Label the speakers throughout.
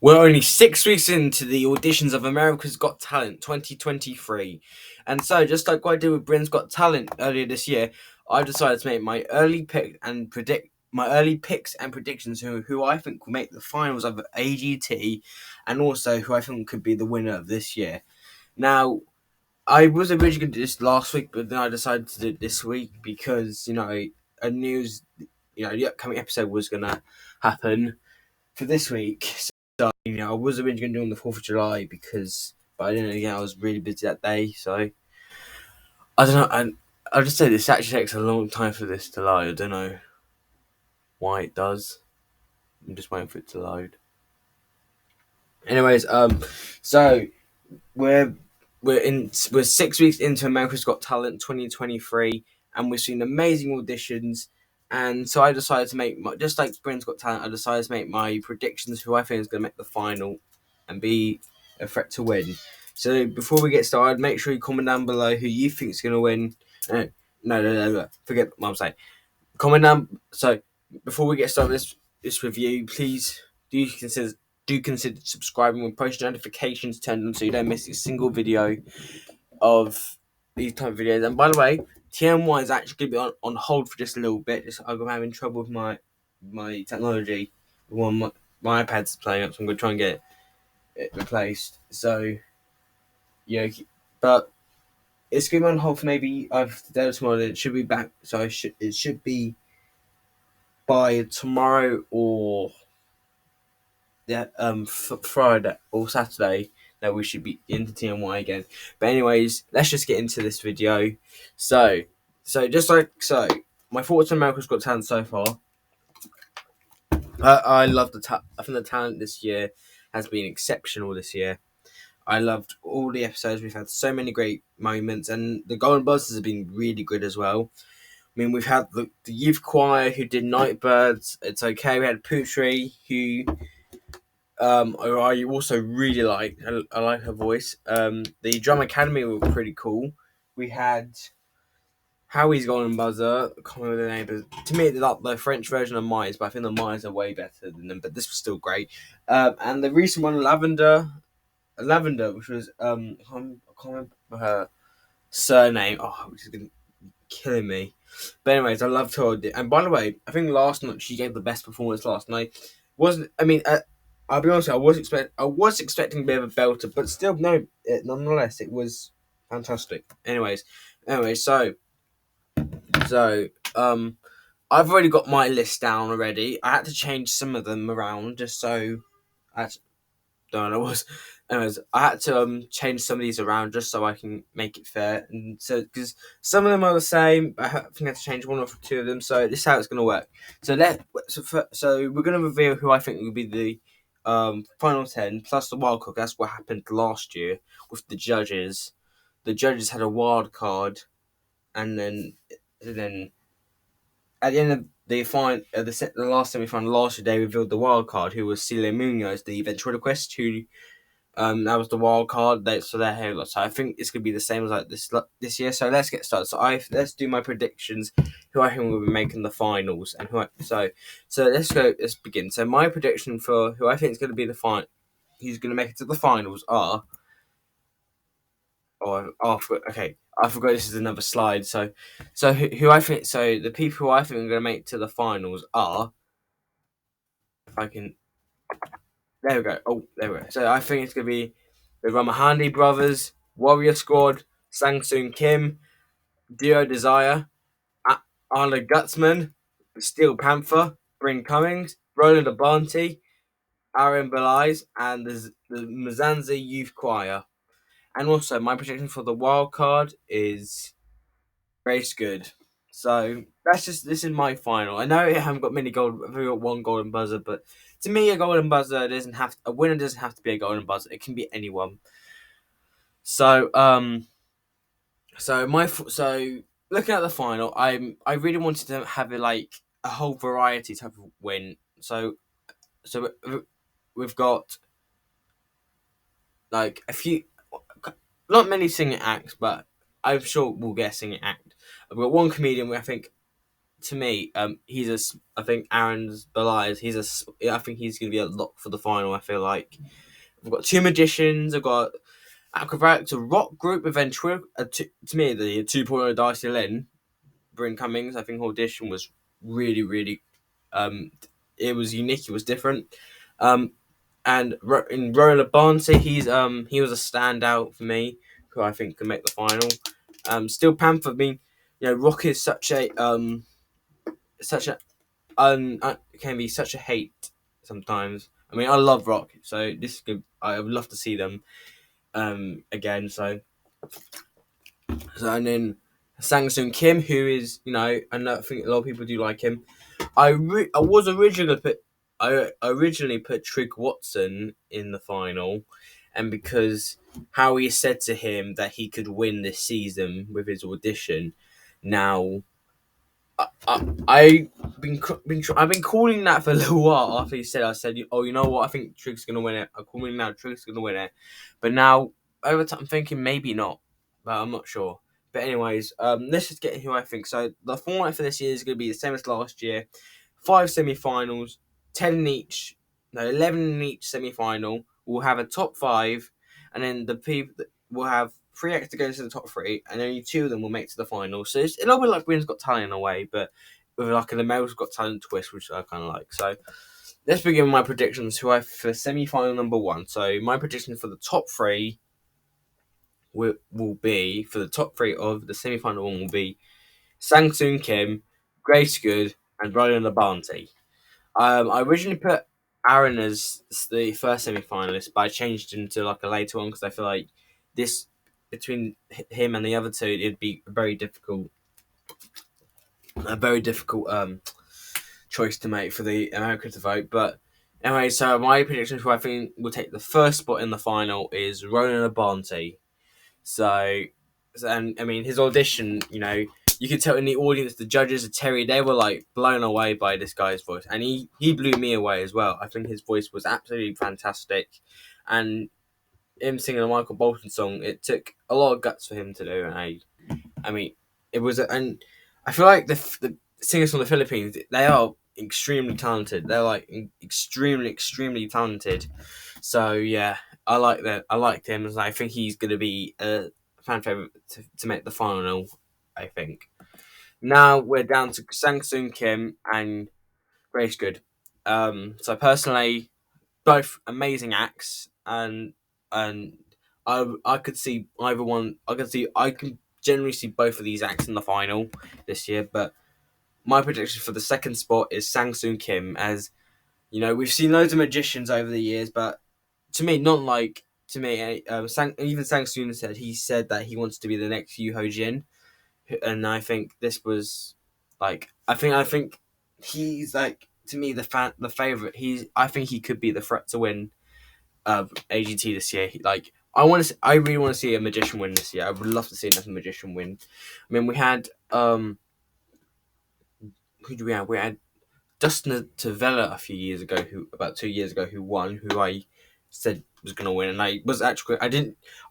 Speaker 1: We're only 6 weeks into the auditions of America's Got Talent 2023. And so, just like what I did with Britain's Got Talent earlier this year, I decided to make my early picks and predictions who I think will make the finals of AGT, and also who I think could be the winner of this year. Now, I was originally going to do this last week, but then I decided to do it this week because, the upcoming episode was going to happen for this week. So, I was originally going to do it on the 4th of July but I didn't, I was really busy that day. So, I don't know. I'll just say this actually takes a long time for this to load. I don't know why it does. I'm just waiting for it to load. Anyways, so we're we're 6 weeks into America's Got Talent 2023, and we've seen amazing auditions. And so I decided to make just like Britain's Got Talent, I decided to make my predictions who I think is going to make the final and be a threat to win. So before we get started, make sure you comment down below who you think is going to win. No, forget what I'm saying. Comment down. So before we get started this review, please do consider subscribing with post notifications turned on so you don't miss a single video of these type of videos. And by the way, TM1 is actually going to be on hold for just a little bit. I'm having trouble with my technology. My iPad's playing up, so I'm going to try and get it replaced. So, yeah, but it's going to be on hold for maybe today or tomorrow. It should be back. So it should be by tomorrow or Friday or Saturday that we should be into TMY again. But anyways, let's just get into this video. So my thoughts on America's Got Talent so far. I love I think the talent this year has been exceptional this year. I loved all the episodes. We've had so many great moments, and the Golden Buzzers have been really good as well. I mean, we've had the youth choir who did Nightbirds. It's okay. We had Putri who I also really like. I like her voice. The Drum Academy were pretty cool. We had Howie's Golden Buzzer. I can't remember the name, but to me, they're like the French version of Myers, but I think the Myers are way better than them. But this was still great. And the recent one, Lavender, which was I can't remember her surname. Oh, which is killing me. But anyways, I loved her. And by the way, I think last night she gave the best performance last night. Wasn't I mean? I'll be honest. I was expecting a bit of a belter, but still, no. Nonetheless, it was fantastic. Anyways, so I've already got my list down already. I had to change some of them around just so I don't know. Anyways, I had to change some of these around just so I can make it fair, and so because some of them are the same, I think I have to change one or two of them. So this is how it's going to work. So we're going to reveal who I think will be the final 10 plus the wild card. That's what happened last year with the judges. The judges had a wild card, and then at the end of the last semi-final last year, they revealed the wild card, who was Celia Munoz, the ventriloquist, who that was the wild card. They're here. So I think it's gonna be the same as like this year. So let's get started. Let's do my predictions. Who I think will be making the finals and so let's go. Let's begin. So my prediction for who I think is gonna be who's gonna make it to the finals are. Okay. I forgot this is another slide. So who I think. So the people who I think are gonna make it to the finals are. If I can. There we go. Oh, there we go. So I think it's gonna be the Ramahandi brothers, Warrior Squad, Sang Soon Kim, Duo Desire, Arnold Gutsman, the Steel Panther, Bryn Cummings, Roland Abanti, Aaron Belize, and the Mzanzi Youth Choir. And also, my prediction for the wild card is Grace Good. So this is my final. I know I haven't got many gold. I've only got one golden buzzer, but to me, a winner doesn't have to be a golden buzzer. It can be anyone. So so looking at the final, I really wanted to have a whole variety type of win. So we've got like a few, not many singing acts, but I'm sure we'll get a singing act. I've got one comedian where I think to me, I think Aaron's Belias. I think he's gonna be a lock for the final. I feel like we've got two magicians. I've got acrobatics, a rock group with ventriloquist. To me, the 2.0 Darcy Lynn, Bryn Cummings. I think her audition was really, really, it was unique. It was different. Um, and in Roland Barnsley, he was a standout for me, who I think can make the final. Still Panther. I mean, Rock is such a can be such a hate sometimes. I mean, I love Rock, so this is good. I would love to see them again. So and then Sang Soon Kim, who is I think a lot of people do like him. I was originally put Trig Watson in the final, and because Howie said to him that he could win this season with his audition. Now I've been calling that for a little while after he said. I said, oh, you know what? I think Trig's gonna win it. I'm calling now. Trig's gonna win it, but now over time I'm thinking maybe not, but I'm not sure. But anyways, let's just get who I think. So the format for this year is gonna be the same as last year: 5 semi-finals, 10 in each, no, 11 in each semi-final. We'll have a top five, and then the people will have three acts to go into the top three, and only two of them will make to the final. So it's a little bit like Britain's Got Talent in a way, but with like an America's Got Talent twist, which I kind of like. So let's begin with my predictions. Who I for semi-final number one. So my prediction for the top three will be for the top three of the semi-final one will be Sang Soon Kim, Grace Good, and Roland Labante. I originally put Aaron as the first semi-finalist, but I changed him to like a later one because I feel like this between him and the other two, it'd be a very difficult choice to make for the Americans to vote. But anyway, so my prediction for I think will take the first spot in the final is Ronan Abante. And I mean his audition, you could tell in the audience, the judges, Terry, they were like blown away by this guy's voice, and he blew me away as well. I think his voice was absolutely fantastic, and him singing a Michael Bolton song, it took a lot of guts for him to do, and I mean, and I feel like the singers from the Philippines, they are extremely talented. They're like extremely, extremely talented. So yeah, I like that. I like him, and I think he's going to be a fan favorite to make the final. I think. Now we're down to Sang Soon Kim and Grace Good. So personally, both amazing acts, and I could see either one. I can generally see both of these acts in the final this year. But my prediction for the second spot is Sang Soon Kim. As we've seen loads of magicians over the years, but to me, not like to me. Even Sang Soon said that he wants to be the next Yu Ho Jin, and I think this was like I think he's like to me the favorite. I think he could be the threat to win AGT this year. I really want to see a magician win this year. I would love to see another magician win. I mean, we had who do we have? We had Dustin Tavella about 2 years ago, who won. Who I said was going to win, and I was actually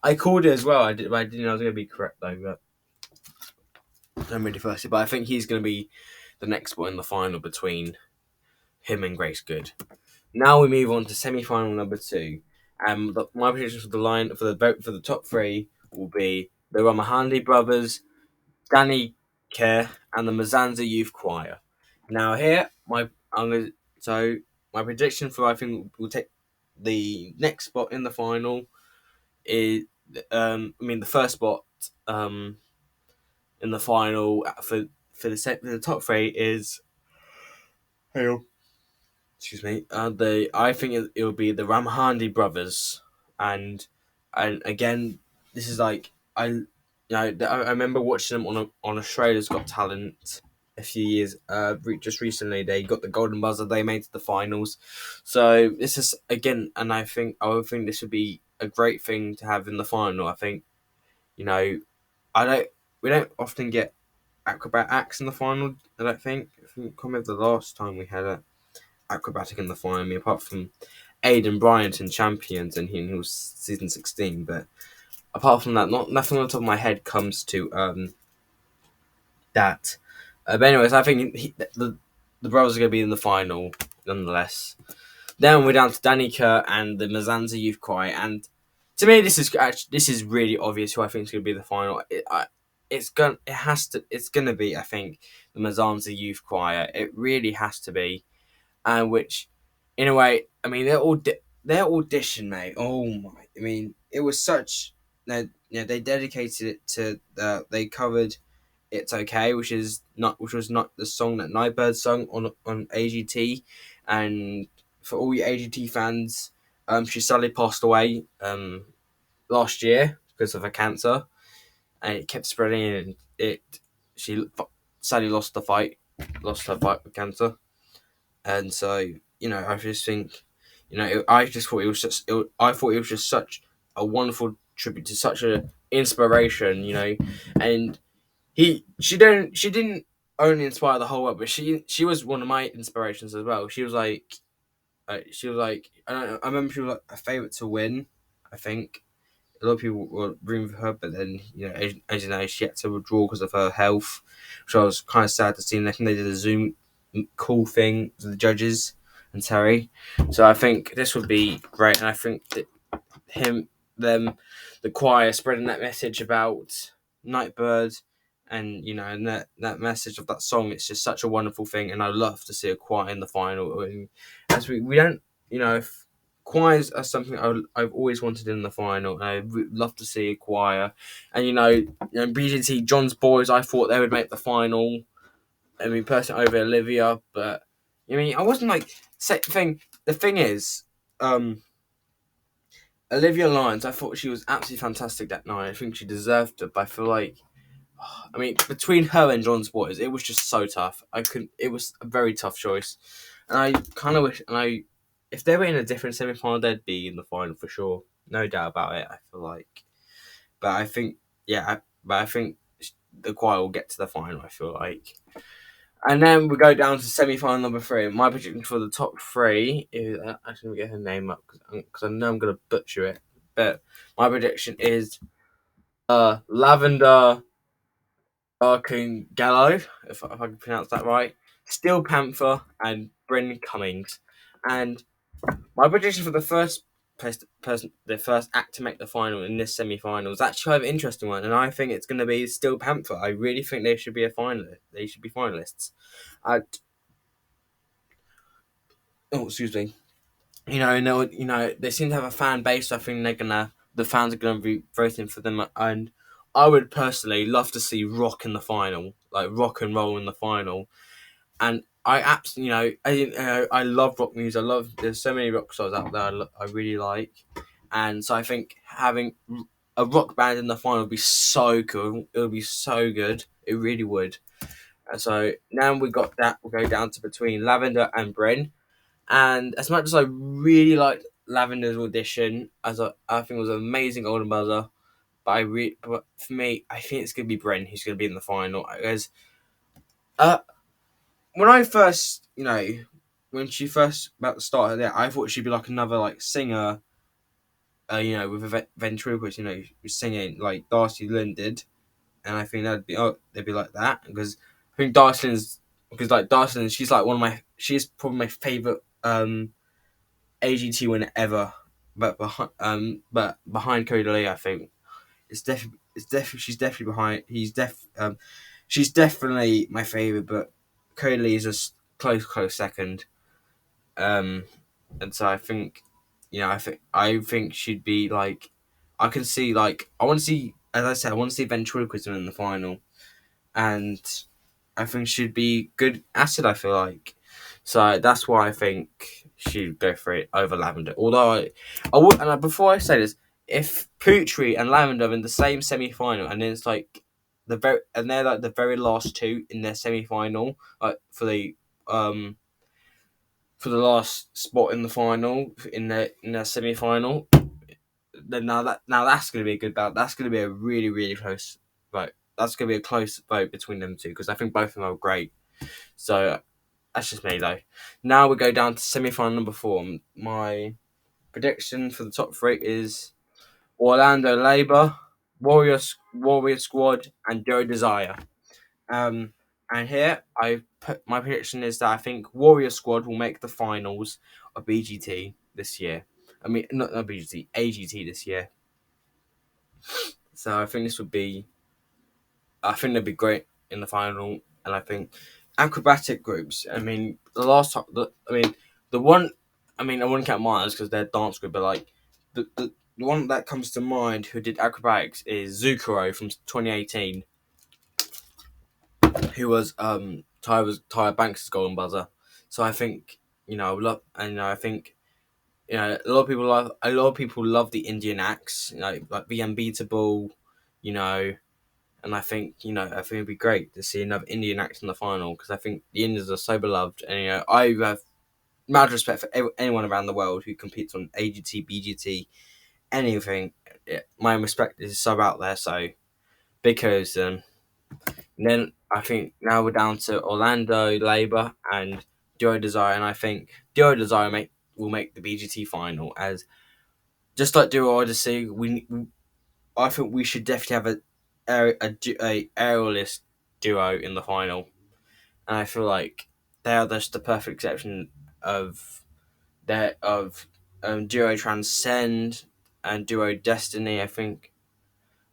Speaker 1: I called it as well. But I didn't know I was going to be correct though. But I'm really thirsty. But I think he's going to be the next one in the final between him and Grace Good. Now we move on to semi-final number two. My predictions for the line for the vote for the top three will be the Ramahandi brothers, Danny Kerr, and the Mazanza Youth Choir. Now here, my prediction for I think will take the next spot in the final is the first spot in the final for the top three is excuse me. I think it will be the Ramhandi brothers, and again, this is like I remember watching them on Australia's Got Talent a few years. Just recently they got the golden buzzer. They made to the finals, so this is again, and I would think this would be a great thing to have in the final. I think I don't we don't often get acrobat acts in the final. I don't think. I can't remember the last time we had a acrobatic in the final. I mean, apart from Aidan Bryant in Champions, and he was season 16. But apart from that, nothing on the top of my head comes to that But anyways, I think the brothers are going to be in the final nonetheless. Then we're down to Danica and the Mazanza Youth Choir, and to me, this is really obvious who I think is going to be the final. It's gonna be, I think, the Mazanza Youth Choir. It really has to be, and which, in a way, I mean, their audition, mate. Oh my! I mean, it was such. They dedicated it to they covered "It's Okay," which was not the song that Nightbird sung on AGT, and for all you AGT fans, she sadly passed away last year because of her cancer, and it kept spreading, and she sadly lost her fight with cancer, and so I just think, I just thought I thought it was just such a wonderful tribute to such a inspiration, and she didn't only inspire the whole world, but she was one of my inspirations as well. I remember she was like a favorite to win. I think a lot of people were rooting for her, but then as you know, she had to withdraw because of her health, which I was kind of sad to see. And I think they did a Zoom call thing with the judges and Terry, so I think this would be great. And I think that them, the choir spreading that message about Nightbird, and and that message of that song, it's just such a wonderful thing, and I love to see a choir in the final. And as we don't, if choirs are something I've always wanted in the final, and I'd love to see a choir. And BGT John's Boys, I thought they would make the final. I mean, personally over Olivia, but I mean, I wasn't like thing. The thing is, Olivia Lyons, I thought she was absolutely fantastic that night. I think she deserved it, but I feel like, I mean, between her and John's Boys, it was just so tough. It was a very tough choice, and I kind of wish, if they were in a different semi-final, they'd be in the final for sure, no doubt about it. I feel like, but I think, but I think the choir will get to the final. I feel like. And then we go down to semi-final number 3. My prediction for the top 3 is actually get her name up because I know I'm gonna butcher it. But my prediction is Lavender Darkin Gallo, if I can pronounce that right, Steel Panther, and Bryn Cummings. And my prediction for the first the first act to make the final in this semi-final is actually kind of an interesting one, and I think it's going to be Steel Panther. I really think they should be a finalist. They should be finalists. I Oh, excuse me. No, they seem to have a fan base. So I think the fans are gonna be voting for them, and I would personally love to see rock in the final, like rock and roll in the final. And I absolutely, I love rock music. There's so many rock stars out there I really like, and so I think having a rock band in the final would be so cool. It would be so good. It really would. And so now we got that. We'll go down to between Lavender and Bryn. And as much as I really liked Lavender's audition, I think it was an amazing Golden Buzzer, but for me, I think it's gonna be Bren who's gonna be in the final. Because uh, when I first, when she first about to start her there, I thought she'd be like another like singer, with a ventriloquist, singing like Darcy Lynn did, and I think they'd be like that because I think Darcy Lynn, she's probably my favorite AGT winner ever, but behind Cody Lee, I think she's definitely behind. She's definitely my favorite, but Cody Lee is a close second. Um, and so I think, I think she'd be like, I can see like I want to see, as I said, I want to see ventriloquism in the final, and I think she'd be good acid. I feel like, so that's why I think she'd go for it over Lavender. Although I would, and before I say this, if Putri and Lavender are in the same semi final, and then it's like they're like the very last two in their semi final, like for the last spot in the final in their semi final, then now that's gonna be a good battle. That's gonna be a really really close vote. That's gonna be a close vote between them two because I think both of them are great. So that's just me though. Now we go down to semi-final number 4. My prediction for the top 3 is Orlando Labour, Warrior Squad, and Joe Desire. Um, And here I put my prediction is that I think Warrior Squad will make the finals of BGT this year. I mean, not BGT, AGT this year. So I think this would be, I think they'd be great in the final. And I think acrobatic groups. I mean, the last time, I mean, the one, I mean, I wouldn't count Myers because they're dance group, but like the one that comes to mind who did acrobatics is Zucchero from 2018, who was Tyra Banks' golden buzzer. So I think love, and I think a lot of people love the Indian acts, like the unbeatable, you know, and I think I think it'd be great to see another Indian act in the final because I think the Indians are so beloved, and I have mad respect for anyone around the world who competes on AGT, BGT, anything. Yeah, my respect is so out there. So because then I think now we're down to Orlando, Labour, and Duo Desire, and I think Duo Desire will make the BGT final as just like Duo Odyssey. I think we should definitely have a aerialist duo in the final, and I feel like they are just the perfect exception of Duo Transcend and Duo Destiny. I think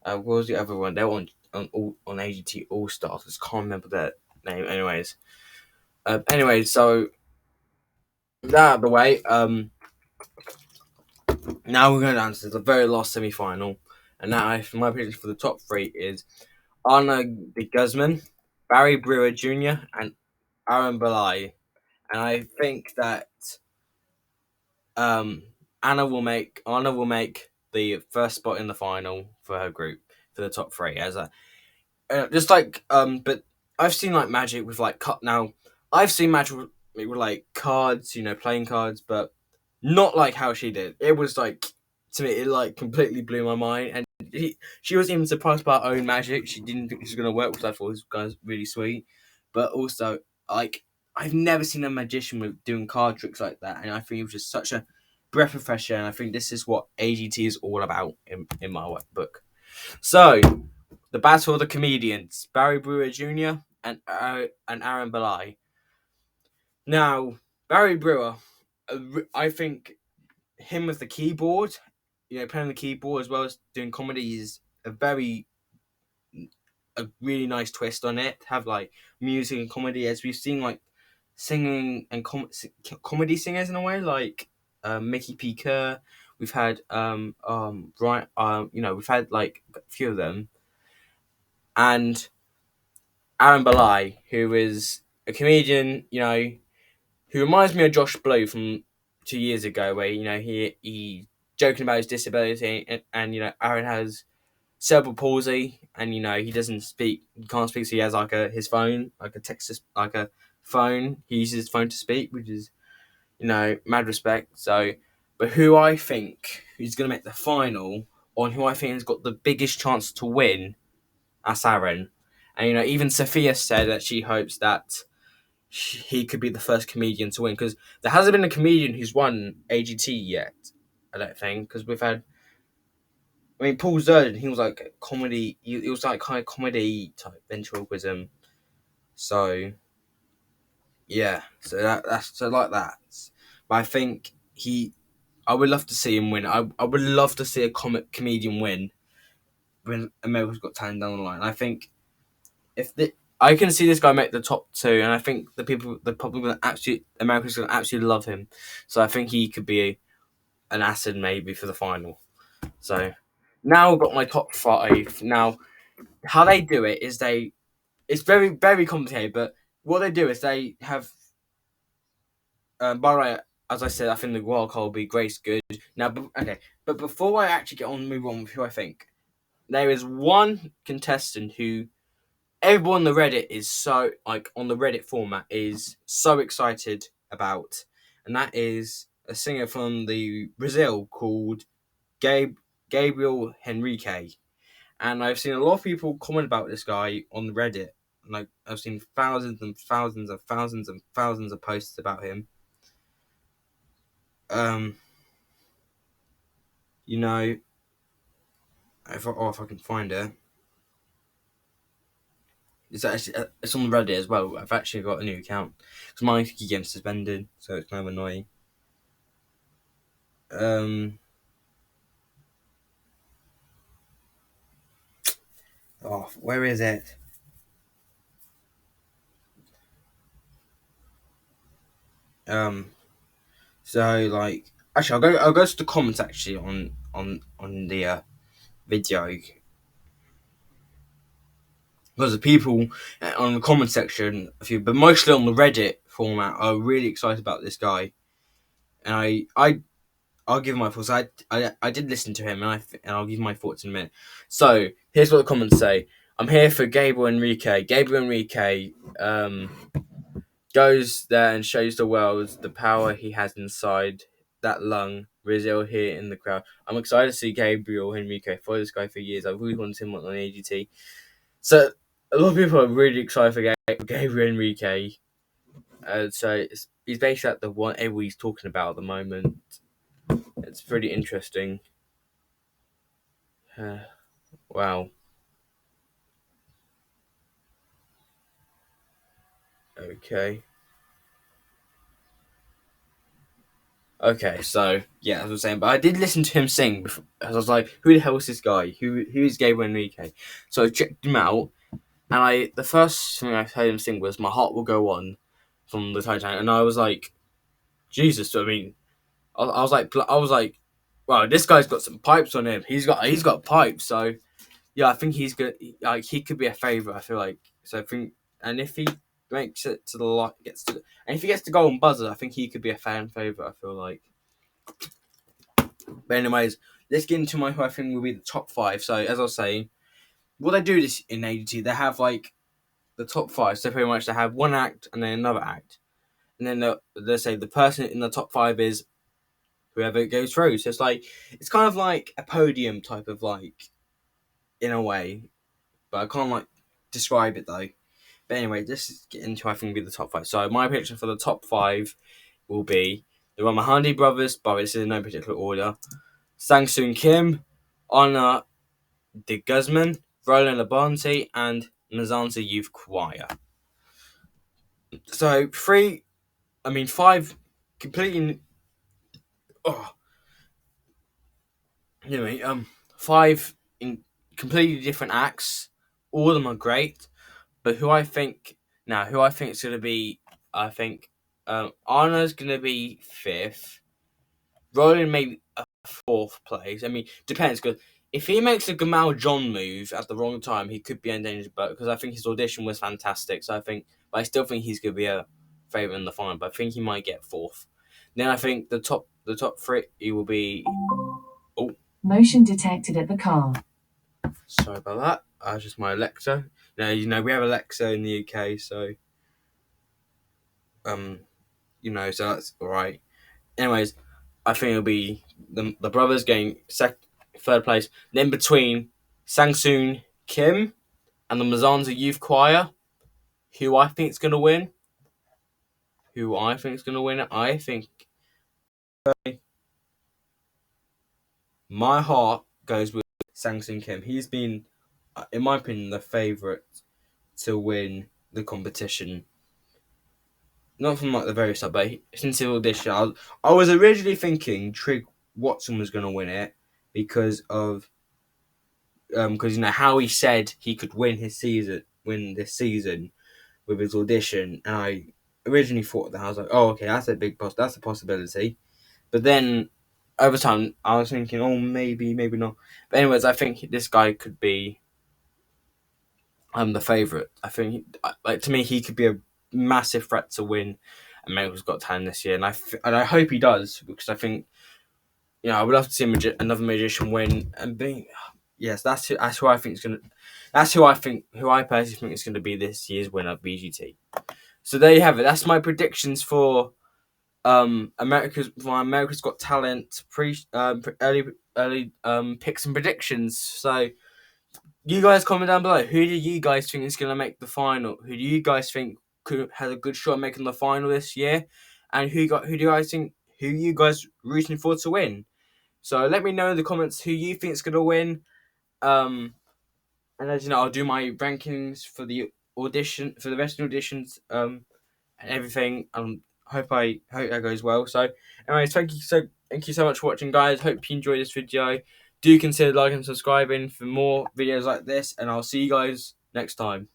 Speaker 1: what was the other one? They were on AGT All Stars. I just can't remember their name. Anyway, so that out of the way. Now we're going down to the very last semi final, and now my prediction for the top three is Anna de Guzman, Barry Brewer Jr., and Aaron Belay. And I think that um, Anna will make the first spot in the final for her group for the top three as a just like but I've seen like Magic with like cut now. I've seen Magic with like cards, playing cards, but not like how she did. It was like to me, it like completely blew my mind, and she was even surprised by her own Magic. She didn't think this was gonna work, which I thought was guys really sweet. But also, like I've never seen a magician with doing card tricks like that, and I think it was just such a breath of fresh air. And I think this is what AGT is all about in my book. So the battle of the comedians: Barry Brewer Jr. and Aaron Belay. Now Barry Brewer, I think him with the keyboard, playing the keyboard as well as doing comedy is a really nice twist on it. Have like music and comedy, as we've seen like singing and comedy singers in a way, like Mickey P. Kerr. We've had right we've had like a few of them, and Aaron Belay, who is a comedian, who reminds me of Josh Blue from 2 years ago, where he joking about his disability, and Aaron has cerebral palsy, and he doesn't speak, he can't speak, so he has like his phone, like a text, like a phone. He uses his phone to speak, which is mad respect. So, but who I think who's gonna make the final, or who I think has got the biggest chance to win, that's Aaron. And even Sophia said that she hopes that he could be the first comedian to win because there hasn't been a comedian who's won AGT yet. I don't think because we've had. I mean, Paul Zerden, he was like comedy. He was like kind of comedy type ventriloquism. So yeah, so that's so like that. But I think I would love to see him win. I would love to see a comedian win when America's Got Talent down the line. I think I can see this guy make the top two, and I think the public will America's gonna absolutely love him. So I think he could be an asset maybe for the final. So now I've got my top five. Now how they do it is it's very very complicated, but what they do is they have. By the way, as I said, I think the wild card will be Grace Good. Now, okay, but before I actually move on with who I think, there is one contestant who everyone on the Reddit is so like on the Reddit format is so excited about, and that is a singer from the Brazil called Gabriel Henrique. And I've seen a lot of people comment about this guy on Reddit. Like I've seen thousands and thousands and thousands and thousands of posts about him. Um, you know, if I can find it. It's actually it's on Reddit as well. I've actually got a new account because mine keeps getting suspended, so it's kind of annoying. Um, oh, where is it? Um, so like, actually, I'll go to the comments actually on the video because the people on the comment section, a few, but mostly on the Reddit format, are really excited about this guy, and I'll give my thoughts. I did listen to him, and I'll give my thoughts in a minute. So here's what the comments say. I'm here for Gabriel Enrique. Gabriel Enrique goes there and shows the world the power he has inside that lung. Rizal here in the crowd. I'm excited to see Gabriel Enrique. Follow this guy for years. I've really wanted him on AGT. So a lot of people are really excited for Gabriel Enrique. So he's basically like the one everybody's talking about at the moment. It's pretty interesting. Wow. Okay. Okay. So yeah, as I was saying, but I did listen to him sing. Before, I was like, "Who the hell is this guy? Who is Gabriel Enrique?" So I checked him out, and the first thing I heard him sing was "My Heart Will Go On" from the Titanic, and I was like, "Jesus!" I mean, I was like, "Wow, this guy's got some pipes on him. He's got pipes." So yeah, I think he's good. Like he could be a favorite. I feel like so. I think, and if he makes it to the lot, and if he gets the golden buzzer, I think he could be a fan favorite. I feel like. But anyways, let's get into who I think will be the top five. So as I was saying, what they do this in ADT, they have like the top five. So pretty much they have one act and then another act, and then they say the person in the top five is whoever goes through. So it's kind of like a podium type of like in a way, but I can't like describe it though. But anyway, let's get into I think will be the top five. So my prediction for the top five will be the Ramahandi brothers, but it's in no particular order. Sang Soon Kim, Anna de Guzman, Roland Labonte, and Mazanza Youth Choir. So five completely. Oh, anyway, five in completely different acts. All of them are great, but who I think is going to be, I think Anna's going to be fifth. Roland maybe a fourth place. I mean, depends because if he makes a Gamal John move at the wrong time, he could be endangered. But because I think his audition was fantastic, but I still think he's going to be a favorite in the final. But I think he might get fourth. Then I think the top three he will be. Oh,
Speaker 2: motion detected at the car.
Speaker 1: Sorry about that. That's just my Alexa. Now we have Alexa in the UK, so so that's all right. Anyways, I think it'll be the brothers getting third place. Then between Sang-soon Kim and the Mazanza Youth Choir, who I think is going to win. I think my heart goes with Sang-soon Kim. He's been, in my opinion, the favourite to win the competition. Not from like the very start, but since the audition, I was originally thinking Trig Watson was going to win it because of because how he said he could win this season with his audition, and I originally thought that I was like, oh, okay, that's that's a possibility. But then over time, I was thinking, oh, maybe not. But anyways, I think this guy could be the favorite. I think like to me, he could be a massive threat to win America's Got Talent this year, and I hope he does because I think I would love to see another magician win and be. Yes, that's who I think is gonna. That's who I personally think is going to be this year's winner of BGT. So there you have it. That's my predictions for America's Got Talent early picks and predictions. So you guys comment down below. Who do you guys think is going to make the final? Who do you guys think has a good shot at making the final this year? And who do you guys think who you guys rooting for to win? So let me know in the comments who you think is going to win. And as you know, I'll do my rankings for the audition for the rest of the auditions and everything. Hope that goes well. So, anyways, thank you so much for watching, guys. Hope you enjoyed this video. Do consider liking and subscribing for more videos like this, and I'll see you guys next time.